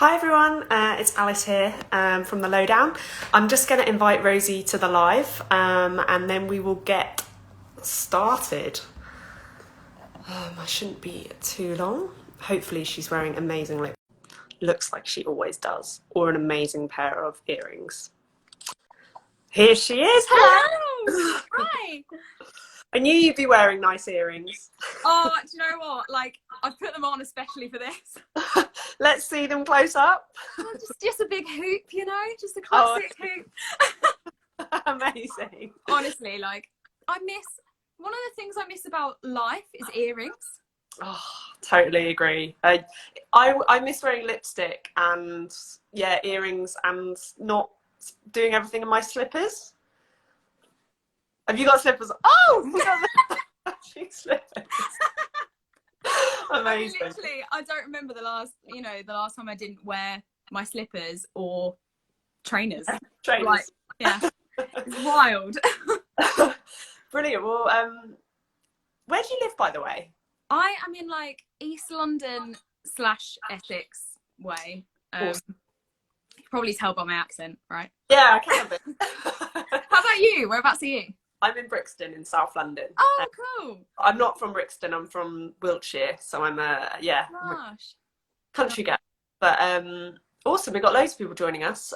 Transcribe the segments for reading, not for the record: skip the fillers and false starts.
Hi everyone, it's Alice here from the Lowdown. I'm just going to invite Rosie to the live and then we will get started. I shouldn't be too long. Hopefully she's wearing amazing lip. Looks like she always does. Or an amazing pair of earrings. Here she is. Hello! Hi! I knew you'd be wearing nice earrings. Oh, do you know what? Like, I've put them on especially for this. Let's see them close up. Oh, just a big hoop, you know? Just a classic hoop. Amazing. Honestly, like, one of the things I miss about life is earrings. Oh, totally agree. I miss wearing lipstick and earrings and not doing everything in my slippers. Have you got slippers? Oh, you got matching slippers. Amazing. Literally, I don't remember the last time I didn't wear my slippers or trainers. Trainers. Like, yeah, it's wild. Brilliant. Well, where do you live, by the way? I am in like East London / Essex way. Awesome. You can probably tell by my accent, right? Yeah, I can a bit. How about you? Whereabouts are you? I'm in Brixton in South London. Oh, cool. I'm not from Brixton, I'm from Wiltshire, so I'm a country girl. But awesome, we've got loads of people joining us.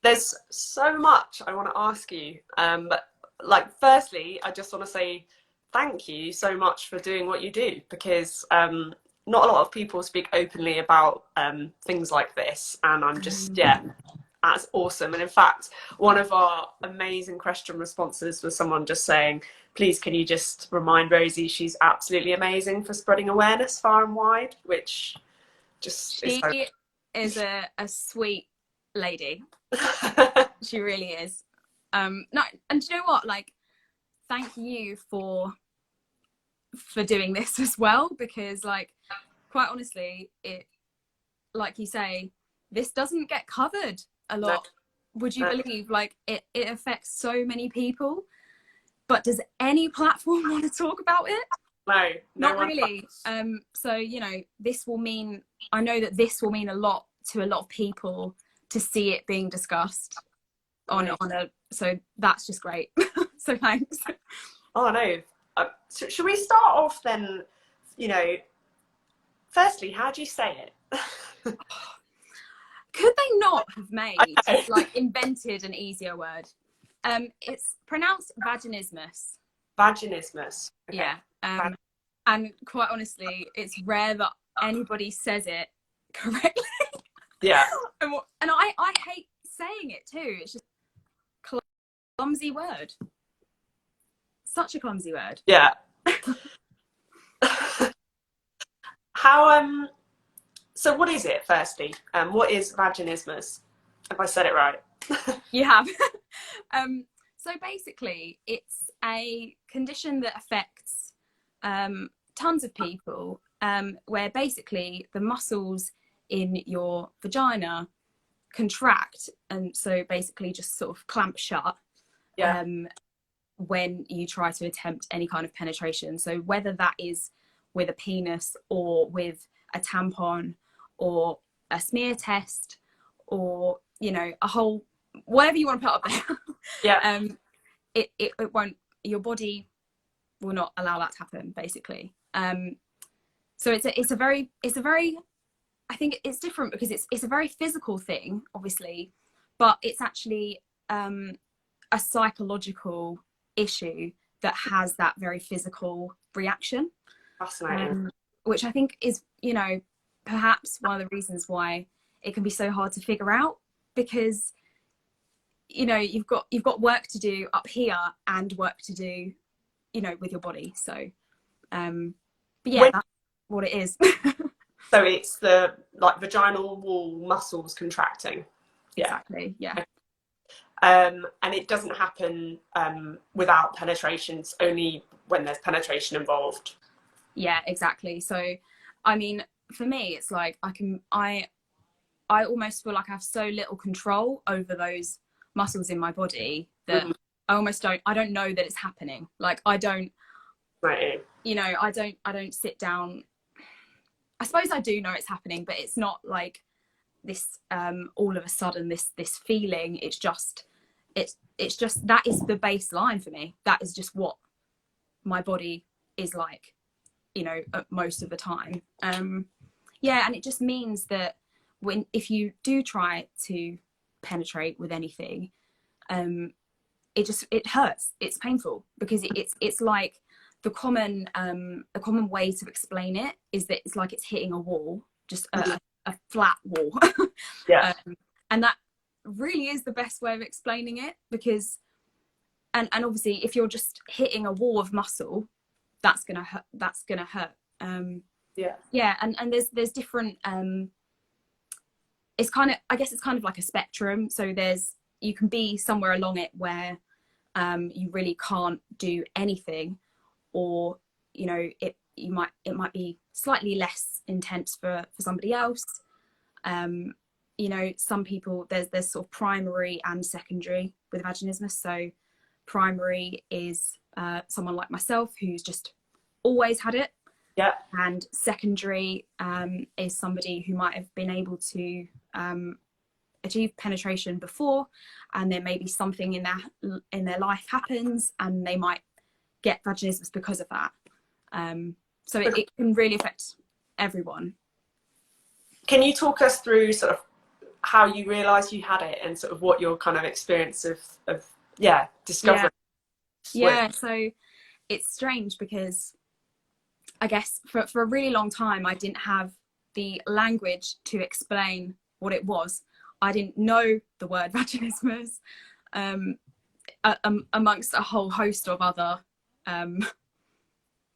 There's so much I want to ask you. But like, firstly, I just want to say thank you so much for doing what you do, because not a lot of people speak openly about things like this, and I'm just that's awesome. And in fact, one of our amazing question responses was someone just saying, please can you just remind Rosie she's absolutely amazing for spreading awareness far and wide, which just she is a sweet lady. She really is. No, and do you know what, like, thank you for doing this as well, because like, quite honestly, it, like you say, this doesn't get covered a lot. No. Would you believe, like, it affects so many people, but does any platform want to talk about it? No, not really. So, you know, I know that this will mean a lot to a lot of people to see it being discussed so that's just great. So thanks. Oh no. So should we start off then, you know, firstly, how do you say it? Could they not have made, like, invented an easier word? It's pronounced vaginismus. Vaginismus. Okay. Yeah. And quite honestly, it's rare that anybody says it correctly. Yeah. And I hate saying it too. It's just clumsy word. Such a clumsy word. Yeah. How so what is it, firstly? What is vaginismus? Have I said it right? You have. So basically, it's a condition that affects tons of people, where basically the muscles in your vagina contract, and so basically just sort of clamp shut when you try to attempt any kind of penetration. So whether that is with a penis or with a tampon or a smear test, or, you know, a whole, whatever you want to put up there. Yeah. It won't, your body will not allow that to happen, basically. So it's a very, I think it's different because it's a very physical thing, obviously, but it's actually a psychological issue that has that very physical reaction. Fascinating. Which I think is, you know, perhaps one of the reasons why it can be so hard to figure out, because, you know, you've got work to do up here and work to do, you know, with your body. So but yeah, that's what it is. So it's the, like, vaginal wall muscles contracting. Exactly. Yeah. And it doesn't happen without penetration. It's only when there's penetration involved. Yeah, exactly. So, I mean, for me, it's like I almost feel like I have so little control over those muscles in my body that I don't know that it's happening. Like, I don't, you know, I don't sit down. I suppose I do know it's happening, but it's not like all of a sudden this feeling. It's just that is the baseline for me. That is just what my body is like, you know, most of the time. Yeah, and it just means that if you do try to penetrate with anything, it hurts. It's painful, because it's like the common way to explain it is that it's like it's hitting a wall, just a flat wall. Yeah. And that really is the best way of explaining it, because and obviously if you're just hitting a wall of muscle, that's gonna hurt. Yeah, and there's different it's kind of, I guess it's kind of like a spectrum. So you can be somewhere along it where you really can't do anything, or you know, it might be slightly less intense for somebody else. You know, some people, there's sort of primary and secondary with vaginismus. So primary is someone like myself who's just always had it. Yeah. And secondary is somebody who might have been able to achieve penetration before, and then maybe something in their life happens and they might get vaginismus because of that. So it can really affect everyone. Can you talk us through sort of how you realised you had it, and sort of what your kind of experience of discovery? Yeah, so it's strange because I guess for a really long time I didn't have the language to explain what it was. I didn't know the word vaginismus, amongst a whole host of other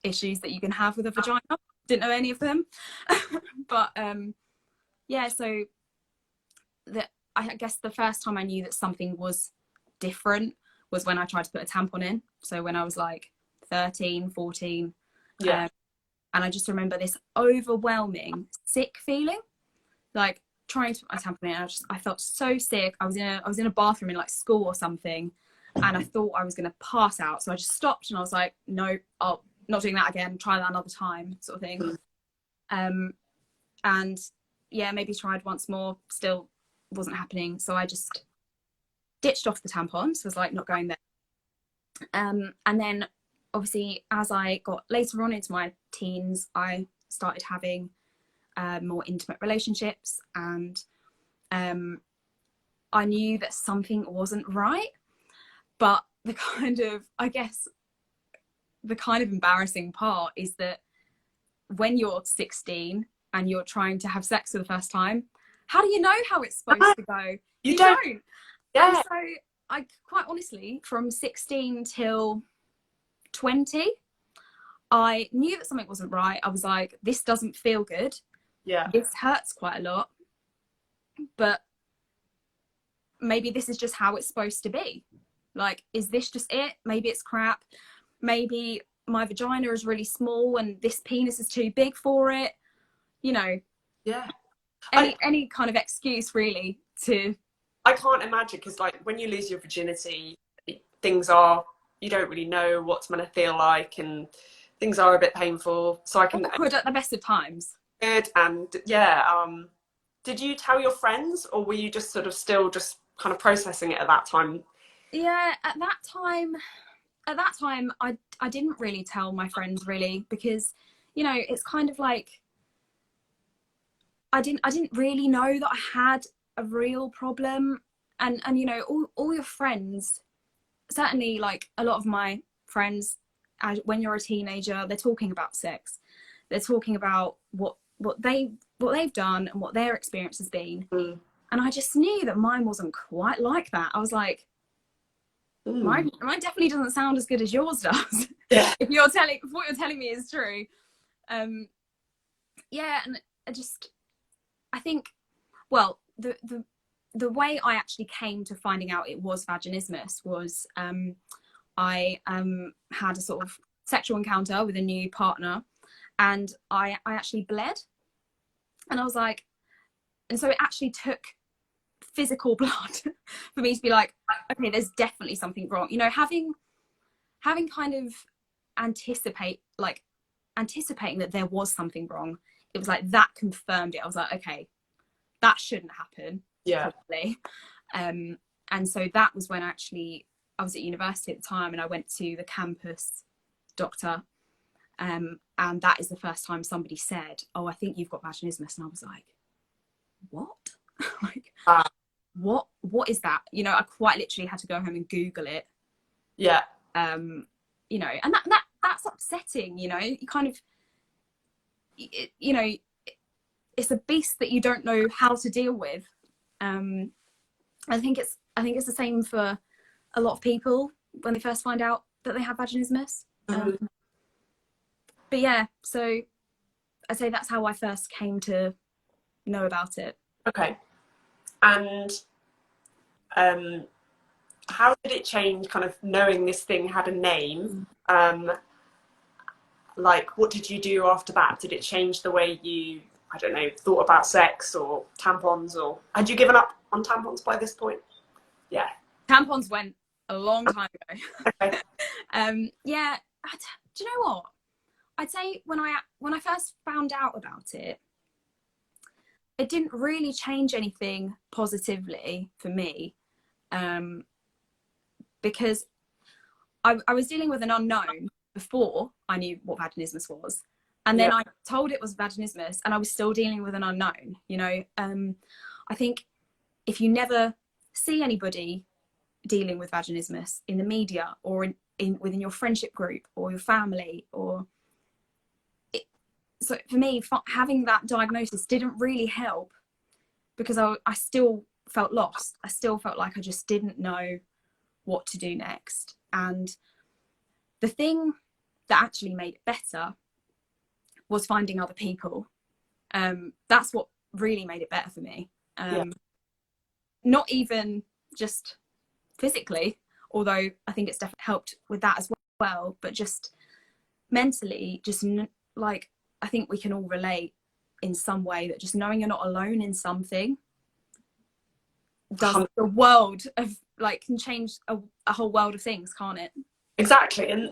issues that you can have with a vagina. Didn't know any of them. But yeah, so I guess the first time I knew that something was different was when I tried to put a tampon in. So when I was like 13, 14. Yeah. And I just remember this overwhelming sick feeling, like trying to put my tampon in. I felt so sick. I was in a bathroom in like school or something, and I thought I was going to pass out. So I just stopped and I was like, no, I'm not doing that again. Try that another time, sort of thing. And yeah, maybe tried once more. Still wasn't happening. So I just ditched off the tampons. Was like, not going there. And then obviously as I got later on into my teens, I started having more intimate relationships, and I knew that something wasn't right. But the kind of embarrassing part is that when you're 16 and you're trying to have sex for the first time, how do you know how it's supposed to go? You don't. Yeah. And so I quite honestly, from 16 till 20, I knew that something wasn't right. I was like, this doesn't feel good. Yeah. This hurts quite a lot. But maybe this is just how it's supposed to be. Like, is this just it? Maybe it's crap. Maybe my vagina is really small and this penis is too big for it. You know. Yeah. Any kind of excuse really to. I can't imagine, because like when you lose your virginity, you don't really know what's going to feel like, and things are a bit painful. So I can awkward at the best of times. Good. And yeah, did you tell your friends, or were you just sort of still just kind of processing it at that time? Yeah, at that time I didn't really tell my friends really, because you know, it's kind of like I didn't really know that I had a real problem, and you know, all your friends, certainly like a lot of my friends, when you're a teenager, they're talking about sex, they're talking about what they've done and what their experience has been. And I just knew that mine wasn't quite like that. I was like, mine definitely doesn't sound as good as yours does. Yeah. if what you're telling me is true. Yeah, and I think, well, the way I actually came to finding out it was vaginismus was I had a sort of sexual encounter with a new partner, and I actually bled, and I was like, and so it actually took physical blood for me to be like, okay, there's definitely something wrong. You know, having kind of anticipating that there was something wrong, it was like that confirmed it. I was like, okay, that shouldn't happen. Yeah. Probably. And so that was when actually I was at university at the time, and I went to the campus doctor, and that is the first time somebody said, "Oh, I think you've got vaginismus," and I was like, "What?" Like, what is that? You know, I quite literally had to go home and Google it. Yeah. You know, and that's upsetting. You know, you kind of, you know, it's a beast that you don't know how to deal with. I think it's the same for a lot of people when they first find out that they have vaginismus. But yeah, so I'd say that's how I first came to know about it. Okay. And how did it change, kind of knowing this thing had a name? Like, what did you do after that? Did it change the way you, I don't know, thought about sex or tampons, or had you given up on tampons by this point? Yeah. Tampons went a long time ago. Okay. Yeah, do you know what? I'd say when I first found out about it, it didn't really change anything positively for me, because I was dealing with an unknown before I knew what vaginismus was, and then I told it was vaginismus, and I was still dealing with an unknown. You know, I think if you never see anybody dealing with vaginismus in the media or within your friendship group or your family, or so for me, having that diagnosis didn't really help, because I still felt lost. I still felt like I just didn't know what to do next. And the thing that actually made it better was finding other people. That's what really made it better for me. Not even just physically, although I think it's definitely helped with that as well, but just mentally, just like, I think we can all relate in some way that just knowing you're not alone in something does the world of, like, can change a whole world of things, can't it? Exactly. And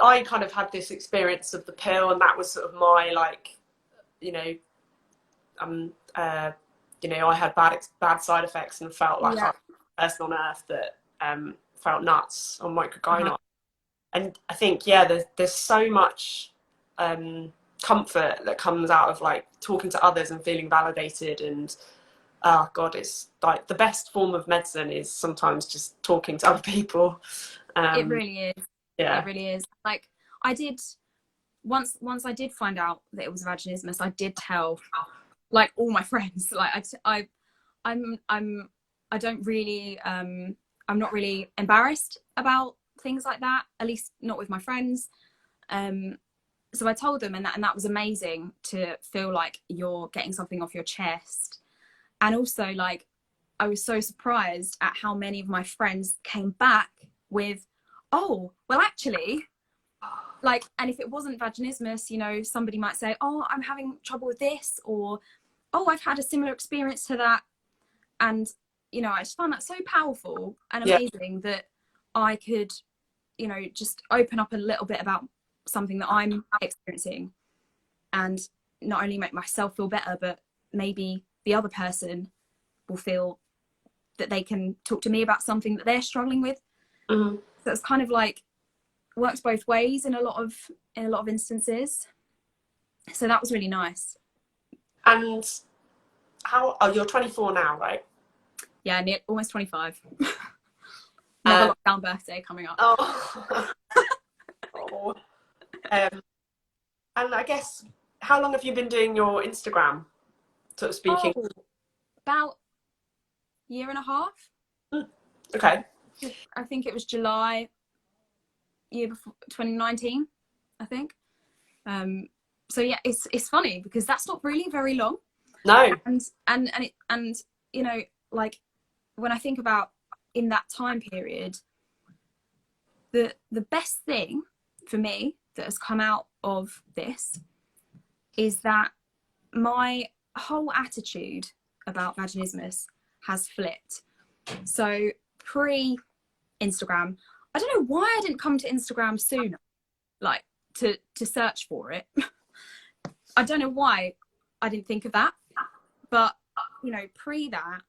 I kind of had this experience of the pill, and that was sort of my, like, you know, I had bad side effects and felt like I was the person on earth that felt nuts on microgynon. And I think, there's so much comfort that comes out of, like, talking to others and feeling validated. And oh god, it's like the best form of medicine is sometimes just talking to other people. It really is. Yeah, it really is. Like, I did once I did find out that it was vaginismus, I did tell, like, all my friends. Like, I'm not really embarrassed about things like that, at least not with my friends. So I told them, and that was amazing to feel like you're getting something off your chest. And also, like, I was so surprised at how many of my friends came back with, "Oh, well, actually," like, and if it wasn't vaginismus, you know, somebody might say, "Oh, I'm having trouble with this," or, "Oh, I've had a similar experience to that." And, you know, I just found that so powerful and amazing that I could, you know, just open up a little bit about something that I'm experiencing, and not only make myself feel better, but maybe the other person will feel that they can talk to me about something that they're struggling with. So it's kind of like, works both ways in a lot of instances. So that was really nice. And you're 24 now, right? Yeah, almost 25. Another lockdown birthday coming up. Oh. Oh. And I guess, how long have you been doing your Instagram, sort of speaking? About a year and a half. Okay. I think it was July, year before, 2019, I think. So yeah, it's funny because that's not really very long. No. And you know, like, when I think about in that time period, the best thing for me that has come out of this is that my whole attitude about vaginismus has flipped. So pre-Instagram, I don't know why I didn't come to Instagram sooner, like, to search for it. I don't know why I didn't think of that. But you know, pre that,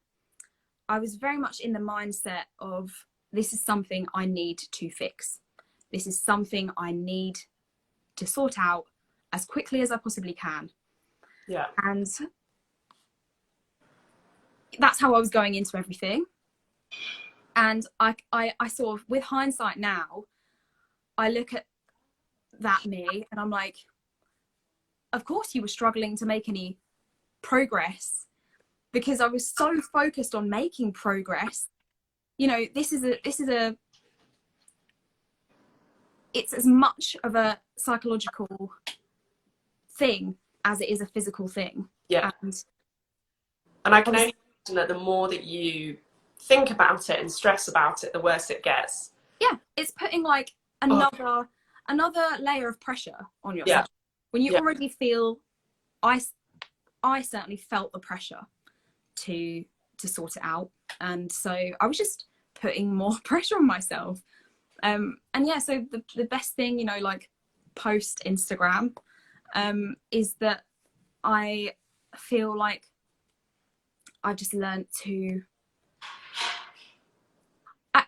I was very much in the mindset of, this is something I need to fix. This is something I need to sort out as quickly as I possibly can. Yeah. And that's how I was going into everything. And I sort of, with hindsight now, I look at that me and I'm like, of course you were struggling to make any progress, because I was so focused on making progress. You know, it's as much of a psychological thing as it is a physical thing. Yeah. And I can only imagine that the more that you think about it and stress about it, the worse it gets. Yeah, it's putting like another layer of pressure on yourself. When you already feel, I certainly felt the pressure to sort it out, and so I was just putting more pressure on myself. And yeah, so the best thing, you know, like post Instagram, is that I feel like I just learned to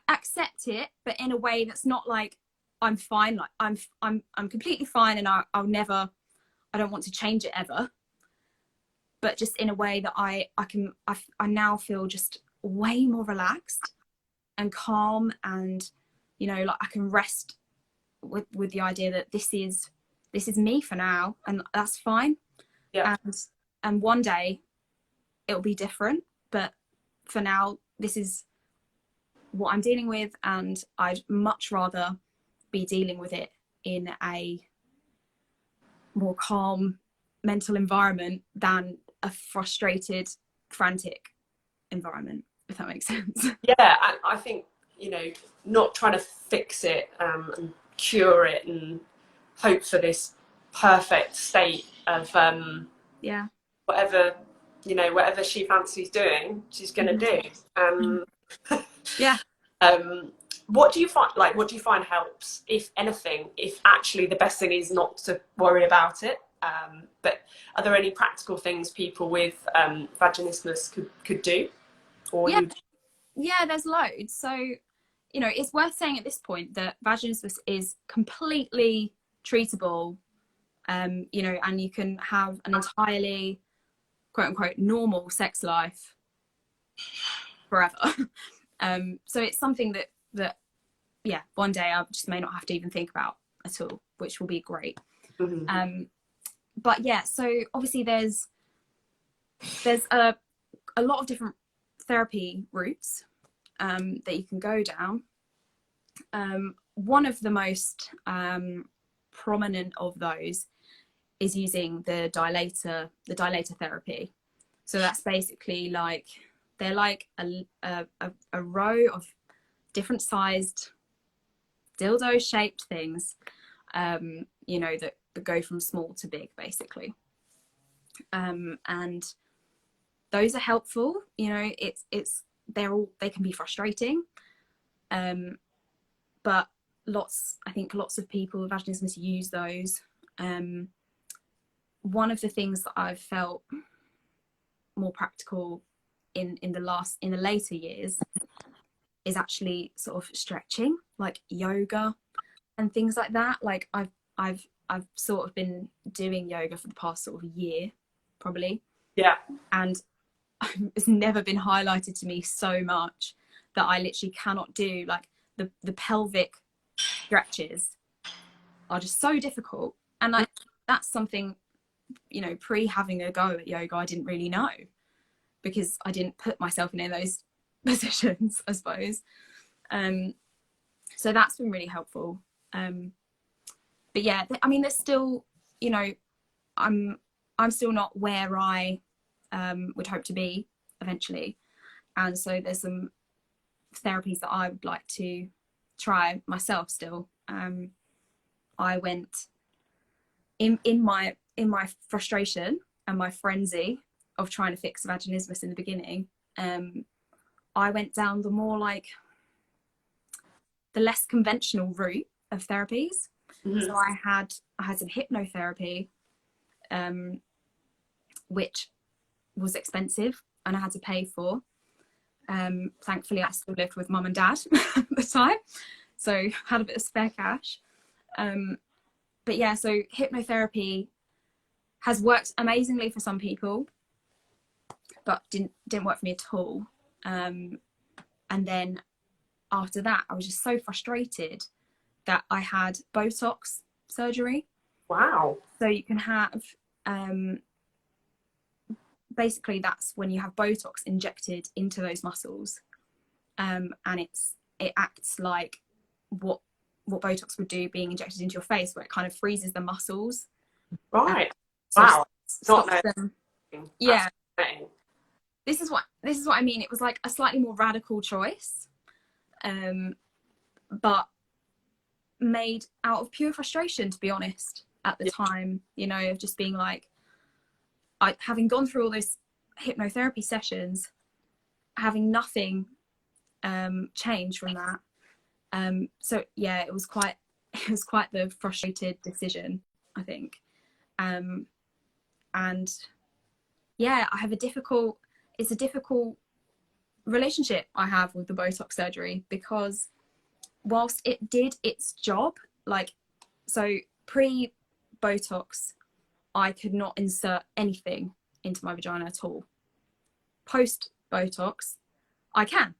accept it, but in a way that's not like I'm fine, like I'm completely fine, and I don't want to change it ever, but just in a way that I now feel just way more relaxed and calm, and you know, like I can rest with the idea that this is me for now, and that's fine. Yeah. And one day it'll be different, but for now this is what I'm dealing with, and I'd much rather be dealing with it in a more calm mental environment than a frustrated, frantic environment, if that makes sense. Yeah, and I think, you know, not trying to fix it and cure it and hope for this perfect state of whatever, you know, whatever she fancies doing, she's going to do. Yeah. What do you find helps, if anything, if actually the best thing is not to worry about it? But are there any practical things people with vaginismus could do? Or yeah, there's loads. So, you know, it's worth saying at this point that vaginismus is completely treatable, you know, and you can have an entirely, quote unquote, normal sex life forever. So it's something that yeah, one day I just may not have to even think about at all, which will be great. But yeah, so obviously there's a lot of different therapy routes that you can go down. One of the most prominent of those is using the dilator therapy. So that's basically like, they're like a row of different sized dildo shaped things, you know, that go from small to big, basically. And those are helpful. You know, they can be frustrating, but I think lots of people with vaginismus use those. One of the things that I've felt more practical in the later years is actually sort of stretching, like yoga and things like that. Like I've sort of been doing yoga for the past sort of year, probably. Yeah. And it's never been highlighted to me so much that I literally cannot do, like the pelvic stretches are just so difficult. And like, that's something, you know, pre having a go at yoga, I didn't really know, because I didn't put myself in those positions, I suppose. So that's been really helpful. But yeah, I mean, there's still, you know, I'm still not where I would hope to be eventually, and so there's some therapies that I would like to try myself still. I went in my frustration and my frenzy of trying to fix vaginismus in the beginning. I went down the more like the less conventional route of therapies. So I had some hypnotherapy, which was expensive. and I had to pay for. Thankfully I still lived with mum and dad at the time, so had a bit of spare cash. But yeah, so hypnotherapy has worked amazingly for some people, but didn't work for me at all. And then after that, I was just so frustrated that I had Botox surgery. Wow. So you can have, basically that's when you have Botox injected into those muscles. And it acts like what Botox would do being injected into your face, where it kind of freezes the muscles. Right. So Wow. stops them. Yeah. Fascinating. This is what I mean. It was like a slightly more radical choice, but made out of pure frustration, to be honest, at the time, you know, of just being like, having gone through all those hypnotherapy sessions, having nothing change from that. So yeah, it was quite the frustrated decision, I think. And yeah, it's a difficult relationship I have with the Botox surgery, because whilst it did its job, like, so pre-Botox, I could not insert anything into my vagina at all. Post-Botox, I can.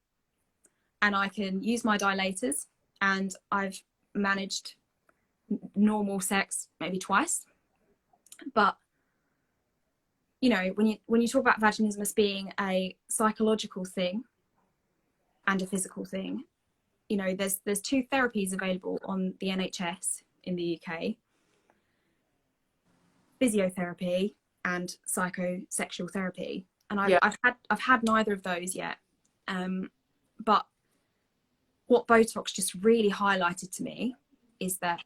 And I can use my dilators, and I've managed normal sex maybe twice. But, you know, when you talk about vaginismus being a psychological thing and a physical thing, you know, there's two therapies available on the NHS in the UK: physiotherapy and psychosexual therapy. And I've had neither of those yet. But what Botox just really highlighted to me is that,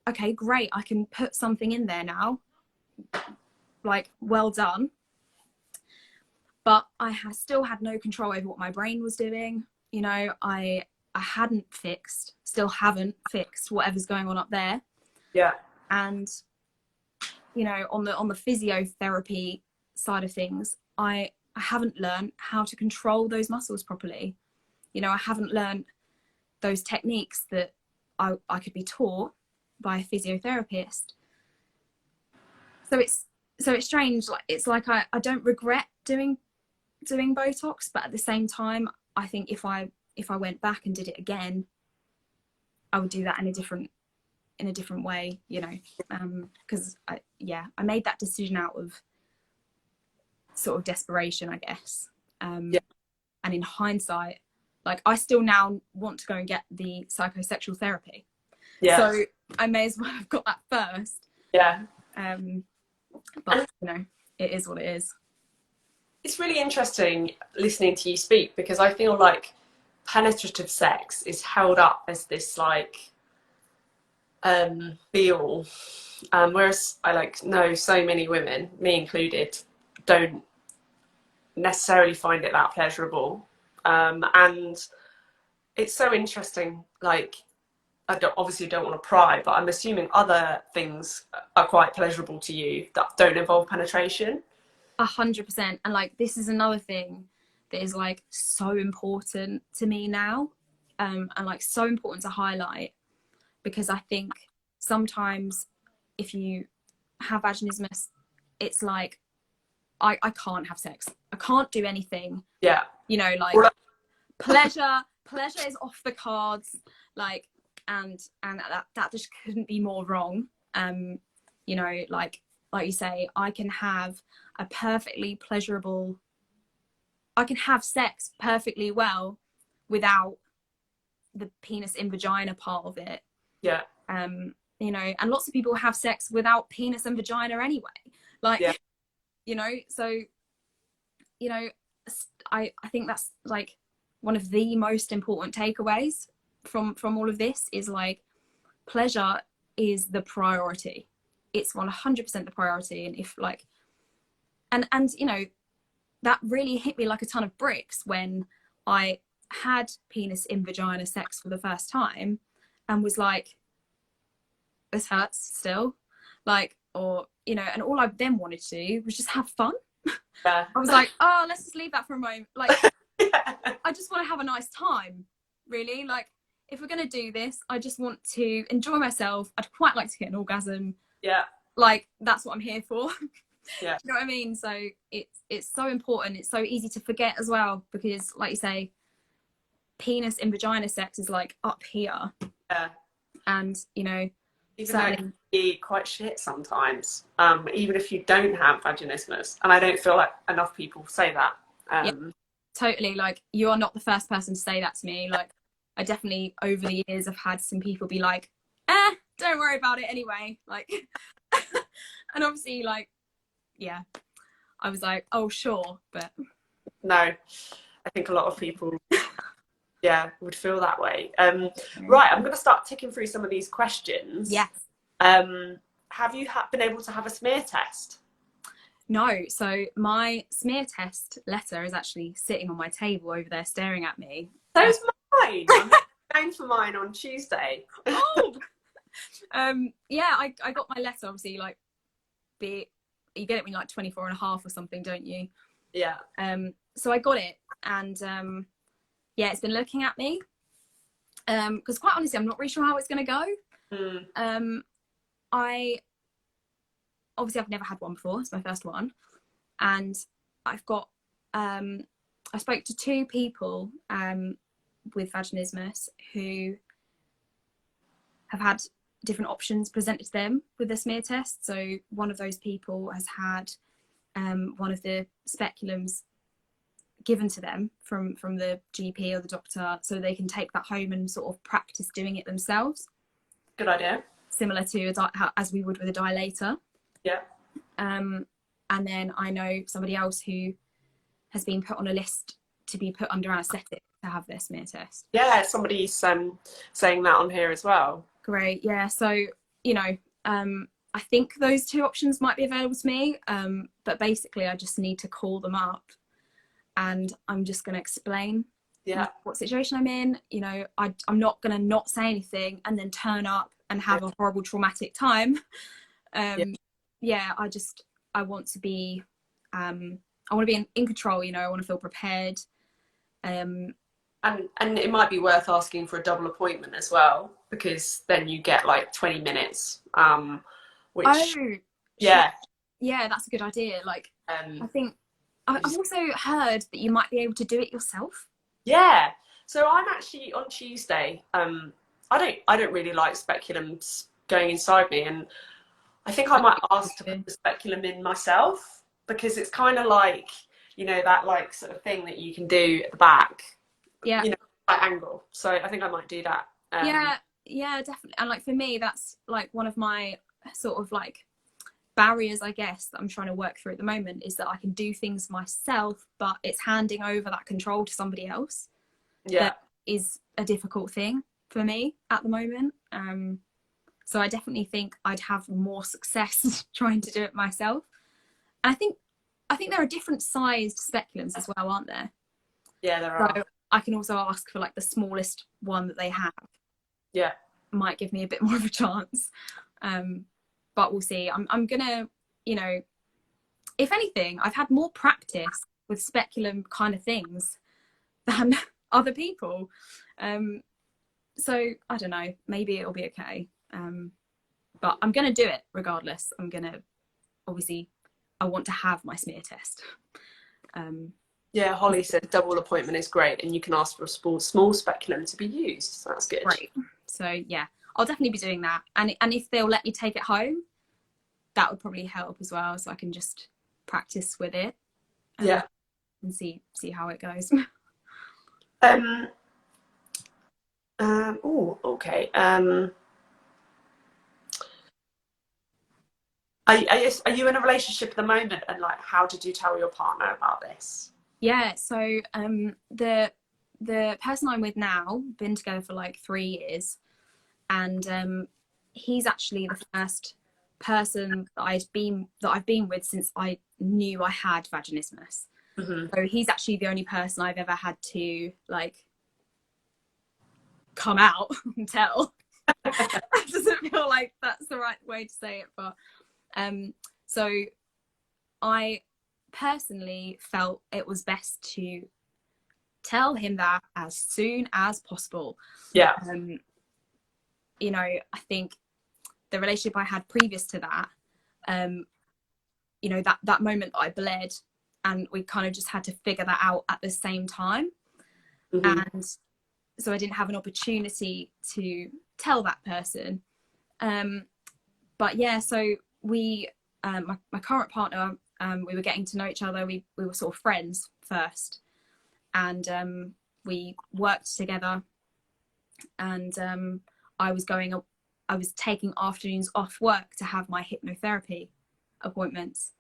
okay, great, I can put something in there now, like, well done. But I still had no control over what my brain was doing. You know, I still haven't fixed whatever's going on up there. Yeah. And, you know, on the physiotherapy side of things, I haven't learned how to control those muscles properly. You know, I haven't learned those techniques that I could be taught by a physiotherapist. So it's strange. Like, it's like I don't regret doing Botox, but at the same time, I think if I went back and did it again, I would do that in a different way, you know, because I made that decision out of sort of desperation, I guess. And in hindsight, like, I still now want to go and get the psychosexual therapy. Yeah. So I may as well have got that first. Yeah. But, you know, it is what it is. It's really interesting listening to you speak, because I feel like penetrative sex is held up as this, like, be all. Whereas I know so many women, me included, don't necessarily find it that pleasurable. And it's so interesting, like, I obviously don't want to pry, but I'm assuming other things are quite pleasurable to you that don't involve penetration. 100%. And, like, this is another thing that is, like, so important to me now, and, like, so important to highlight, because I think sometimes if you have vaginismus, it's like, I can't have sex, I can't do anything. Yeah. You know, like, pleasure is off the cards, like, and that just couldn't be more wrong. You know, like you say, I can have sex perfectly well without the penis in vagina part of it. Yeah. You know, and lots of people have sex without penis and vagina anyway. Like, yeah. You know, so, you know, I think that's, like, one of the most important takeaways from all of this is, like, pleasure is the priority. It's 100% the priority. And if, like, and you know, that really hit me like a ton of bricks when I had penis in vagina sex for the first time and was like, this hurts still, like, or, you know, and all I then wanted to do was just have fun, Yeah. I was like, oh, let's just leave that for a moment. Like, Yeah. I just want to have a nice time, really. Like, if we're going to do this, I just want to enjoy myself. I'd quite like to get an orgasm. Yeah. Like, that's what I'm here for. Yeah. You know what I mean? So it's so important. It's so easy to forget as well, because like you say, penis and vagina sex is like up here. Yeah. And, you know, even though it can be quite shit sometimes, even if you don't have vaginismus. And I don't feel like enough people say that. Yeah, totally. Like, you are not the first person to say that to me. Like, I definitely, over the years, have had some people be like, don't worry about it anyway. Like, and obviously, like, yeah, I was like, oh, sure. But no, I think a lot of people, yeah, would feel that way. Right, I'm going to start ticking through some of these questions. Yes. Have you been able to have a smear test? No. So my smear test letter is actually sitting on my table over there staring at me. So's mine. I'm going for mine on Tuesday. Oh! Yeah, I got my letter, obviously, like, you get it when you're like 24 and a half or something, don't you? Yeah. So I got it, and yeah, it's been looking at me, because quite honestly, I'm not really sure how it's going to go. Obviously I've never had one before. It's my first one, and I've got I spoke to 2 people with vaginismus who have had different options presented to them with the smear test. So one of those people has had one of the speculums given to them from the GP or the doctor, so they can take that home and sort of practice doing it themselves. Good idea. Similar to as we would with a dilator. Yeah. And then I know somebody else who has been put on a list to be put under anaesthetic to have their smear test. Yeah, somebody's saying that on here as well. Great. Yeah. So, you know, I think those 2 options might be available to me. But basically I just need to call them up, and I'm just going to explain what situation I'm in. You know, I'm not going to not say anything and then turn up and have a horrible traumatic time. I want to be in control, you know. I want to feel prepared. And it might be worth asking for a double appointment as well, because then you get like 20 minutes. Which yeah, that's a good idea. Like, I think I've also heard that you might be able to do it yourself. Yeah. So I'm actually on Tuesday. I don't really like speculums going inside me, and I think I might ask to put the speculum in myself, because it's kind of like, you know, that like sort of thing that you can do at the back. Yeah. You know, at angle. So I think I might do that. Yeah, definitely. And like, for me, that's like one of my sort of like barriers, I guess, that I'm trying to work through at the moment, is that I can do things myself, but it's handing over that control to somebody else. Yeah. That is a difficult thing for me at the moment. So I definitely think I'd have more success trying to do it myself. And I think there are different sized speculums as well, aren't there? Yeah, there are. So I can also ask for like the smallest one that they have. Yeah. Might give me a bit more of a chance. But we'll see. I'm gonna, you know, if anything, I've had more practice with speculum kind of things than other people. So I don't know, maybe it'll be okay. But I'm gonna do it regardless. Obviously I want to have my smear test. Yeah, Holly said double appointment is great, and you can ask for a small speculum to be used. So that's good. Right. So yeah, I'll definitely be doing that. And if they'll let me take it home, that would probably help as well, so I can just practice with it. Yeah. And see how it goes. Oh, okay. Are you in a relationship at the moment, and like, how did you tell your partner about this? Yeah, so the person I'm with now, been together for like 3 years, and he's actually the first person that I've been with since I knew I had vaginismus. Mm-hmm. So he's actually the only person I've ever had to like come out and tell. It doesn't feel like that's the right way to say it, but so I personally felt it was best to tell him that as soon as possible. Yeah. You know, I think the relationship I had previous to that, you know, that moment that I bled, and we kind of just had to figure that out at the same time. And so I didn't have an opportunity to tell that person. But yeah, so we, my current partner, we were getting to know each other. We were sort of friends first, and we worked together. And I was taking afternoons off work to have my hypnotherapy appointments.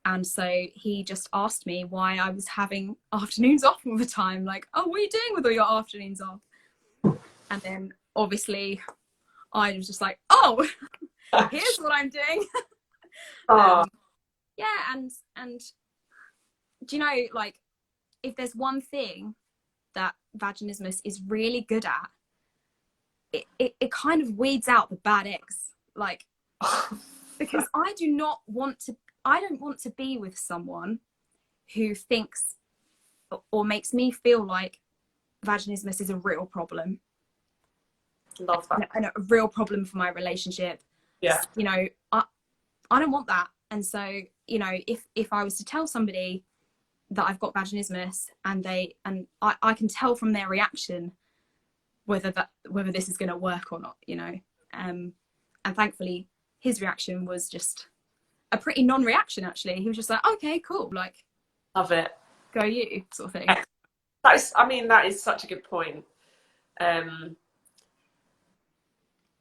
And so he just asked me why I was having afternoons off all the time. Like, oh, what are you doing with all your afternoons off? And then obviously I was just like, oh, here's what I'm doing. Yeah, and do you know, like, if there's one thing that vaginismus is really good at, it kind of weeds out the bad eggs. Like, because I don't want to be with someone who thinks or makes me feel like vaginismus is a real problem. Love that. And a real problem for my relationship. Yeah. You know, I don't want that. And so, you know, if I was to tell somebody that I've got vaginismus, and I can tell from their reaction whether this is going to work or not, you know. And thankfully his reaction was just a pretty non-reaction, actually. He was just like, okay, cool, like, love it, go you, sort of thing. That is such a good point.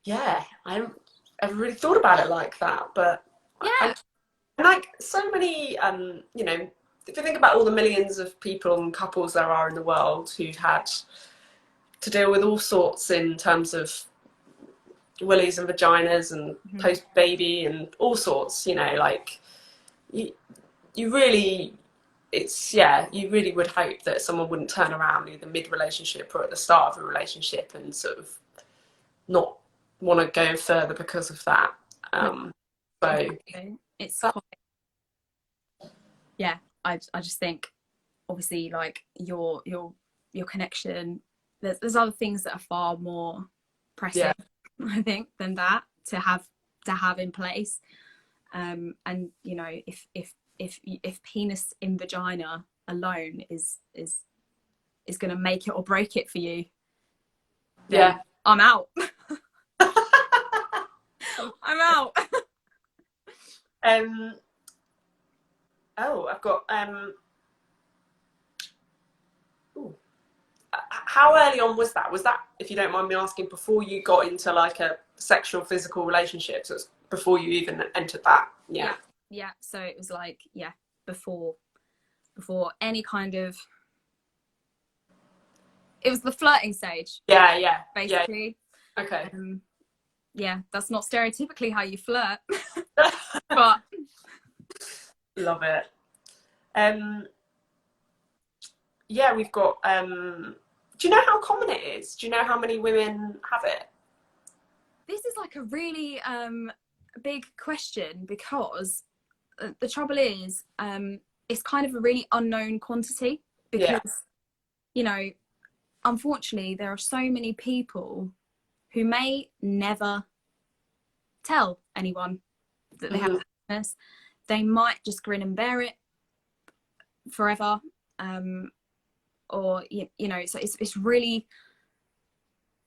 Yeah, I haven't ever really thought about it like that, but yeah. And like so many, you know, if you think about all the millions of people and couples there are in the world who've had to deal with all sorts in terms of willies and vaginas and post-baby and all sorts, you know, like you really, you really would hope that someone wouldn't turn around either mid-relationship or at the start of a relationship and sort of not want to go further because of that. So it's yeah, I just think, obviously, like your connection, there's other things that are far more pressing, I think, than that to have in place. And you know, if penis in vagina alone is going to make it or break it for you, then I'm out. I'm out. I've got how early on was that? Was that, if you don't mind me asking, before you got into like a sexual physical relationship? So it's before you even entered that? Yeah. So it was like, before any kind of, it was the flirting stage. Basically. Yeah. Okay. That's not stereotypically how you flirt. But love it. We've got do you know how common it is? Do you know how many women have it? This is like a really big question, because the trouble is, it's kind of a really unknown quantity, because you know, unfortunately there are so many people who may never tell anyone that they have this. They might just grin and bear it forever, or you know, so it's really,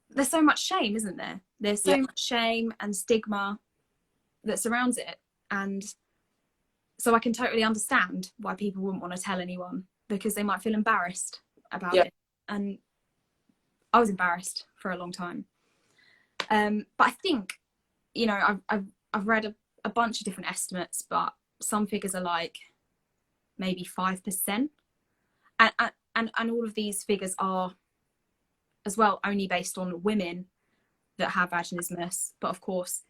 there's so much shame, isn't there? There's so much shame and stigma that surrounds it, and so I can totally understand why people wouldn't want to tell anyone, because they might feel embarrassed about it. And I was embarrassed for a long time. But I think, you know, I've read a bunch of different estimates, but some figures are like maybe 5%, and all of these figures are as well only based on women that have vaginismus. But of course,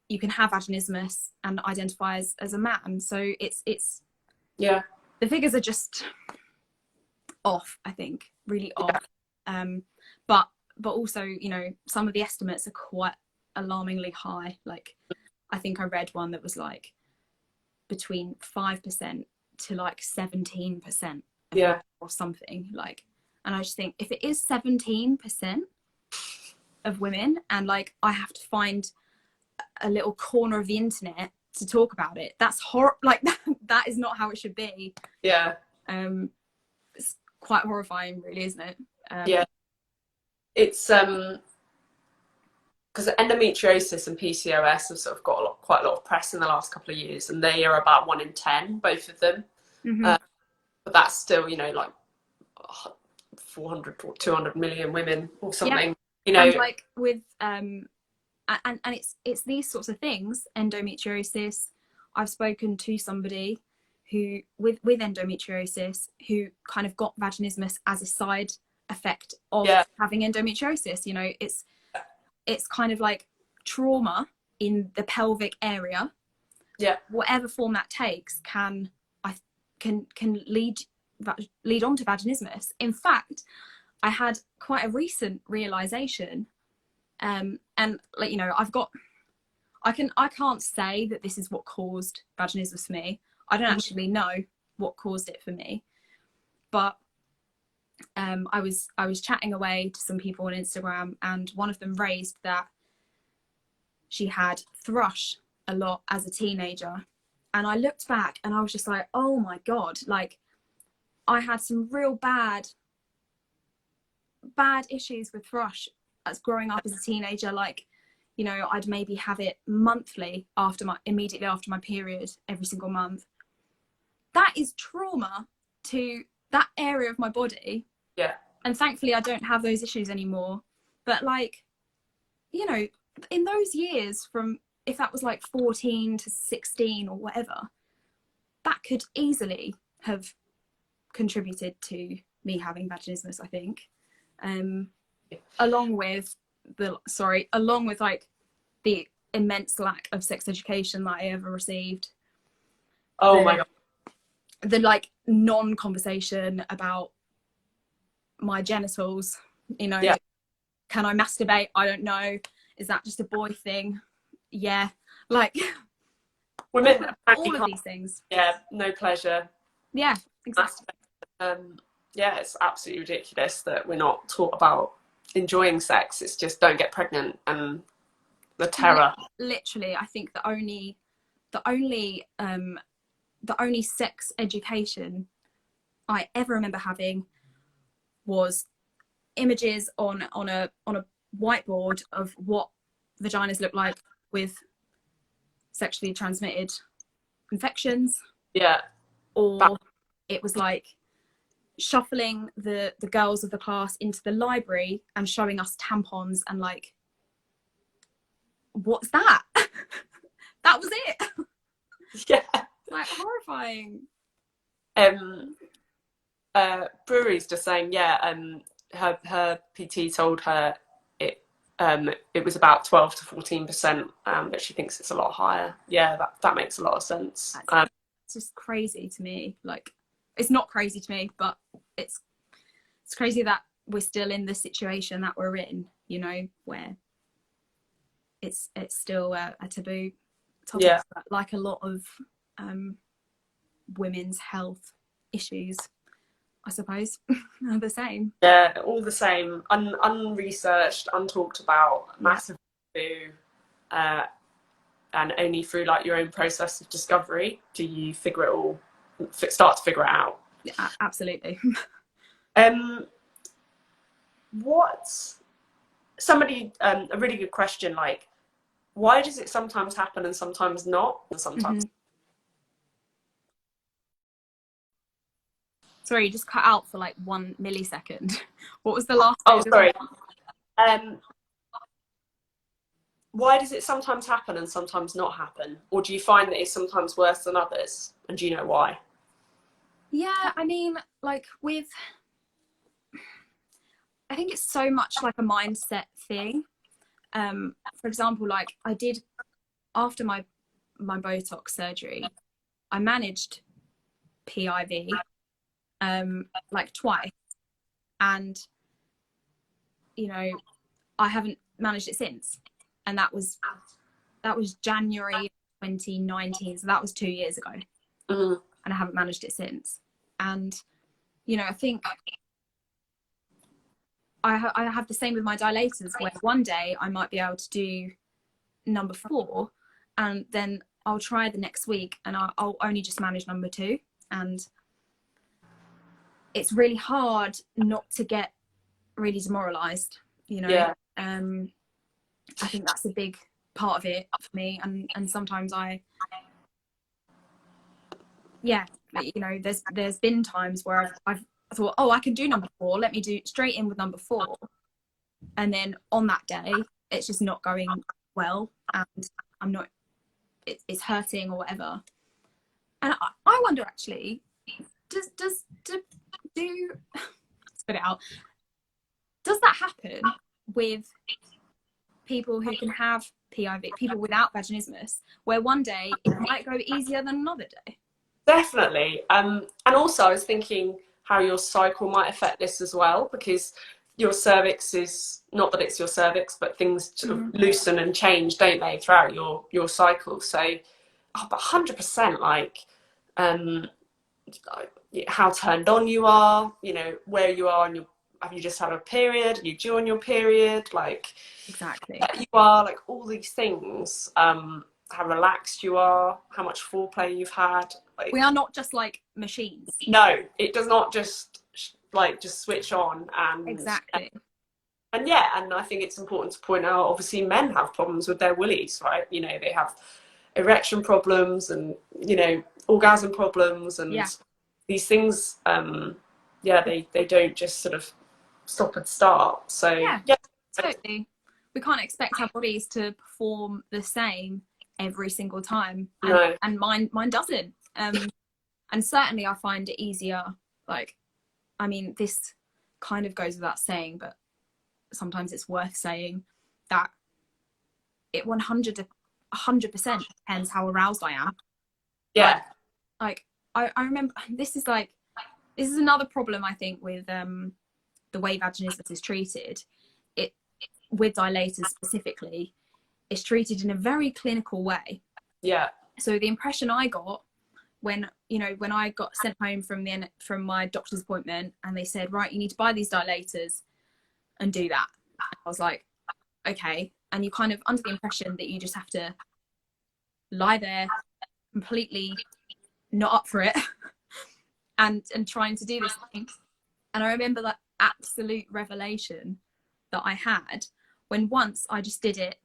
you can have vaginismus and identify as a man, so it's the figures are just off, I think, really off. But also, you know, some of the estimates are quite alarmingly high. Like, I think I read one that was like between 5% to like 17% or something, like, and I just think if it is 17% of women, and like I have to find a little corner of the internet to talk about it, that's like that is not how it should be. It's quite horrifying, really, isn't it? It's because endometriosis and PCOS have sort of got quite a lot of press in the last couple of years, and they are about 1 in 10, both of them. But that's still, you know, like 400 or 200 million women or something, you know. And like with and it's these sorts of things, endometriosis. I've spoken to somebody who with endometriosis who kind of got vaginismus as a side effect of having endometriosis. You know, it's kind of like trauma in the pelvic area. Whatever form that takes can lead on to vaginismus. In fact, I had quite a recent realization, and like, you know, I can't say that this is what caused vaginismus for me. I don't actually know what caused it for me, but I was chatting away to some people on Instagram, and one of them raised that she had thrush a lot as a teenager, and I looked back and I was just like, oh my god, like I had some real bad issues with thrush as growing up as a teenager. Like, you know, I'd maybe have it monthly immediately after my period, every single month. That is trauma to that area of my body. And thankfully I don't have those issues anymore. But like, you know, in those years, from if that was like 14 to 16 or whatever, that could easily have contributed to me having vaginismus, I think. Along with like the immense lack of sex education that I ever received. My god. The like non-conversation about my genitals, you know. Can I masturbate? I don't know. Is that just a boy thing? Like women all of these things. No pleasure. Exactly. It's absolutely ridiculous that we're not taught about enjoying sex. It's just don't get pregnant and the terror. Literally, I think the only sex education I ever remember having was images on a whiteboard of what vaginas look like with sexually transmitted infections. Or it was like shuffling the girls of the class into the library and showing us tampons, and like, what's that? That was it. Like horrifying. Brewery's just saying, her PT told her it was about 12 to 14%, but she thinks it's a lot higher. That makes a lot of sense. It's just crazy to me. Like, it's not crazy to me, but it's crazy that we're still in the situation that we're in, you know, where it's still a taboo topic. But like a lot of women's health issues, I suppose, are the same. All the same. Unresearched, untalked about, massive taboo, and only through like your own process of discovery do you start to figure it out. Absolutely. Somebody, a really good question, like, why does it sometimes happen and sometimes not, and sometimes Sorry, you just cut out for like 1 millisecond. What was the last? Sorry. Why does it sometimes happen and sometimes not happen? Or do you find that it's sometimes worse than others? And do you know why? I mean, like I think it's so much like a mindset thing. For example, like I did after my Botox surgery, I managed PIV like twice, and you know, I haven't managed it since, and that was January 2019, so that was 2 years ago. Mm. And I haven't managed it since. And you know, I think I have the same with my dilators, where one day I might be able to do number 4, and then I'll try the next week and I'll only just manage number 2. And it's really hard not to get really demoralized, you know. Yeah. I think that's a big part of it for me. And sometimes you know, there's been times where I've thought, oh, I can do number 4, let me do straight in with number 4, and then on that day it's just not going well, and I'm not, it's hurting or whatever. And I wonder, actually, do spit it out, does that happen with people who can have PIV, people without vaginismus, where one day it might go easier than another day? Definitely. And also I was thinking how your cycle might affect this as well, because your cervix is, not that it's your cervix, but things sort of loosen and change, don't they, throughout your cycle. So, but 100%, like, how turned on you are, you know, where you are, and have you just had a period? Are you due on your period? Like, exactly, you are, like, all these things. How relaxed you are, how much foreplay you've had. Like, we are not just like machines. No, it does not just switch on. And exactly. And yeah, and I think it's important to point out, obviously men have problems with their willies, right? You know, they have erection problems and, you know, orgasm problems, and these things, they don't just sort of stop and start. So yeah, totally. We can't expect our bodies to perform the same every single time, and mine doesn't. And certainly I find it easier, like, I mean, this kind of goes without saying, but sometimes it's worth saying, that it 100% depends how aroused I am. Yeah. Like I remember, this is another problem, I think, with the way vaginismus is treated. It, with dilators specifically, is treated in a very clinical way. Yeah. So the impression I got when I got sent home from my doctor's appointment, and they said, right, you need to buy these dilators and do that. I was like, okay. And you kind of under the impression that you just have to lie there completely not up for it and trying to do this thing. And I remember that absolute revelation that I had when once I just did it,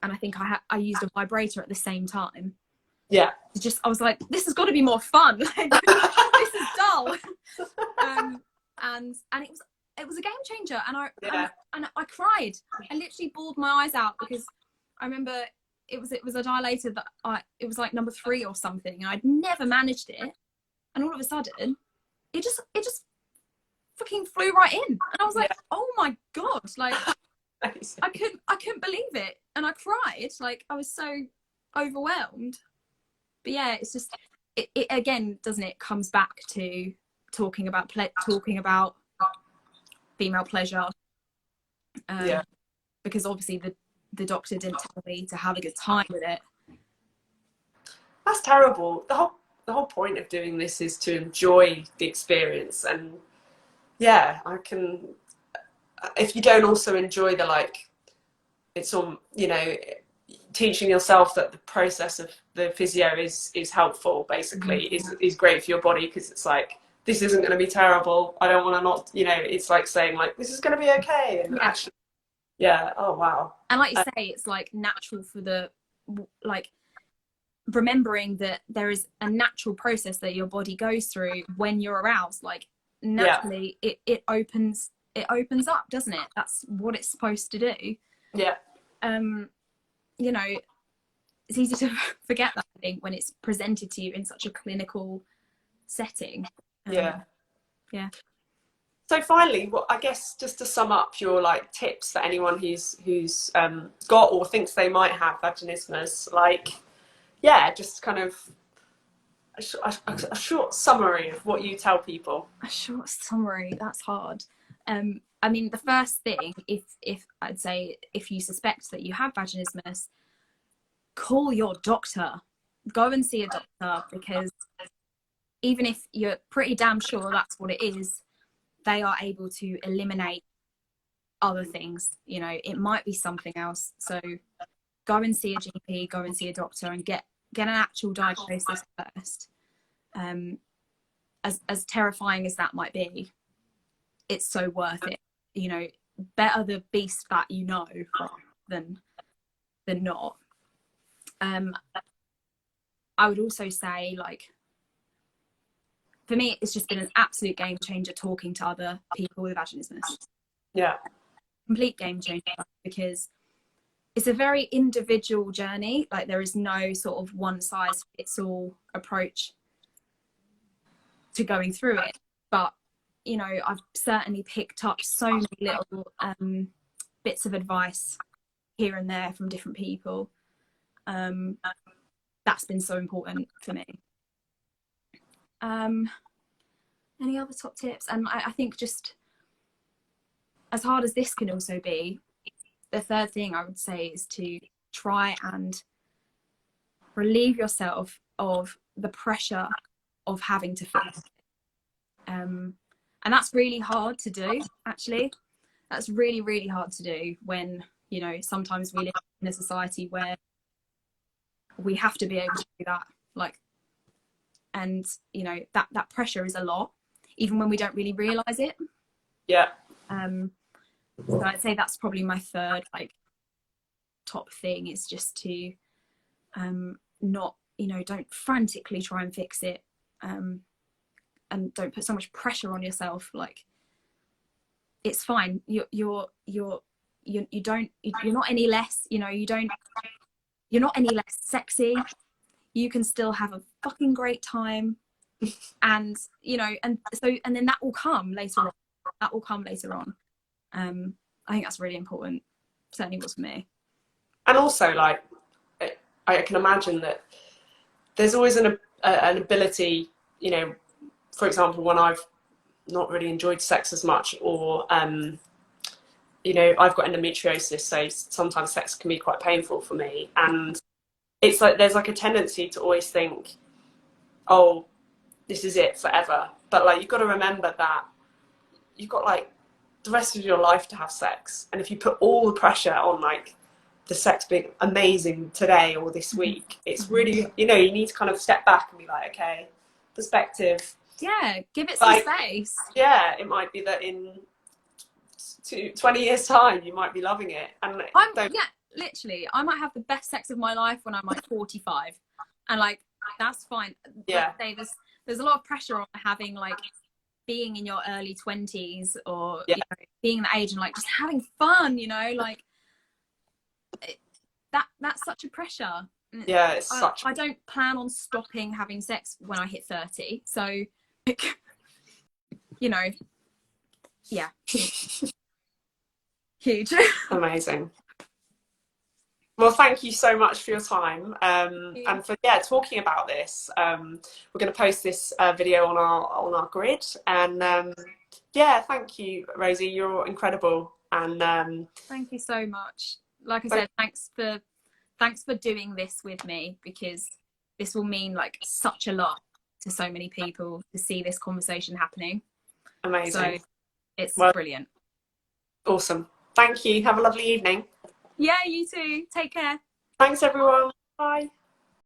and I think I used a vibrator at the same time. Yeah. I was like, this has got to be more fun. Like, this is dull. And it was a game changer. And I cried. I literally bawled my eyes out, because I remember it was a dilator that it was like number 3 or something, and I'd never managed it. And all of a sudden, it just fucking flew right in. And I was like, oh my God, like, I couldn't believe it. And I cried, like, I was so overwhelmed. But yeah, it's just, it again, doesn't it, comes back to talking about female pleasure. Because obviously the doctor didn't tell me to have a good time with it. That's terrible. The whole point of doing this is to enjoy the experience. And yeah, if you don't also enjoy the, like, it's all, you know, teaching yourself that the process of the physio is helpful, basically, is great for your body, because it's like, this isn't going to be terrible, I don't want to not, you know, it's like saying, like, this is going to be okay. And actually, oh wow. And like you say, it's like natural for the, like, remembering that there is a natural process that your body goes through when you're aroused. Like, naturally, it opens up, doesn't it? That's what it's supposed to do. You know, it's easy to forget that, I think, when it's presented to you in such a clinical setting. So finally, I guess, just to sum up your, like, tips for anyone who's got or thinks they might have vaginismus, like, just kind of a short summary of what you tell people. A short summary, that's hard. I mean, the first thing, if I'd say, if you suspect that you have vaginismus, call your doctor. Go and see a doctor, because even if you're pretty damn sure that's what it is, they are able to eliminate other things. You know, it might be something else. So go and see a GP, go and see a doctor, and get an actual diagnosis first. As terrifying as that might be, it's so worth it. You know, better the beast that you know than not. I would also say, like, for me, it's just been an absolute game changer talking to other people with vaginismus. Yeah. Complete game changer, because it's a very individual journey. Like, there is no sort of one size fits all approach to going through it. But, you know, I've certainly picked up so many little bits of advice here and there from different people. That's been so important for me. Any other top tips? And I think, just as hard as this can also be, the third thing I would say is to try and relieve yourself of the pressure of having to fix it. And that's really hard to do, actually. That's really, really hard to do when, you know, sometimes we live in a society where we have to be able to do that. Like, and, you know, that pressure is a lot, even when we don't really realise it. Yeah. So I'd say that's probably my third, like, top thing, is just to not, you know, don't frantically try and fix it, and don't put so much pressure on yourself. Like, it's fine. You're not any less, you know, you're not any less sexy. You can still have a fucking great time, and, you know, and then that will come later on. That will come later on. I think that's really important. Certainly was for me. And also, like, I can imagine that there's always an ability, you know, for example, when I've not really enjoyed sex as much, or you know, I've got endometriosis, so sometimes sex can be quite painful for me, and it's like there's like a tendency to always think, oh, this is it forever. But, like, you've got to remember that you've got, like, the rest of your life to have sex, and if you put all the pressure on, like, the sex being amazing today or this week, it's really, you know, you need to kind of step back and be like, okay, perspective. Yeah, give it some space. Yeah, it might be that in 20 years time you might be loving it, and literally, I might have the best sex of my life when I'm like 45, and, like, that's fine. Yeah. Like, there's a lot of pressure on having, like, being in your early 20s, or yeah, you know, being that age and, like, just having fun, you know, like, that's such a pressure. Yeah, it's I don't plan on stopping having sex when I hit 30, so, you know, yeah. Huge. Amazing. Well, thank you so much for your time, and for talking about this. We're going to post this video on our grid, and thank you, Rosie. You're incredible, and thank you so much. Like I said, thanks for doing this with me, because this will mean, like, such a lot to so many people to see this conversation happening. Amazing. So it's brilliant. Awesome. Thank you. Have a lovely evening. Yeah, you too. Take care. Thanks, everyone. Bye.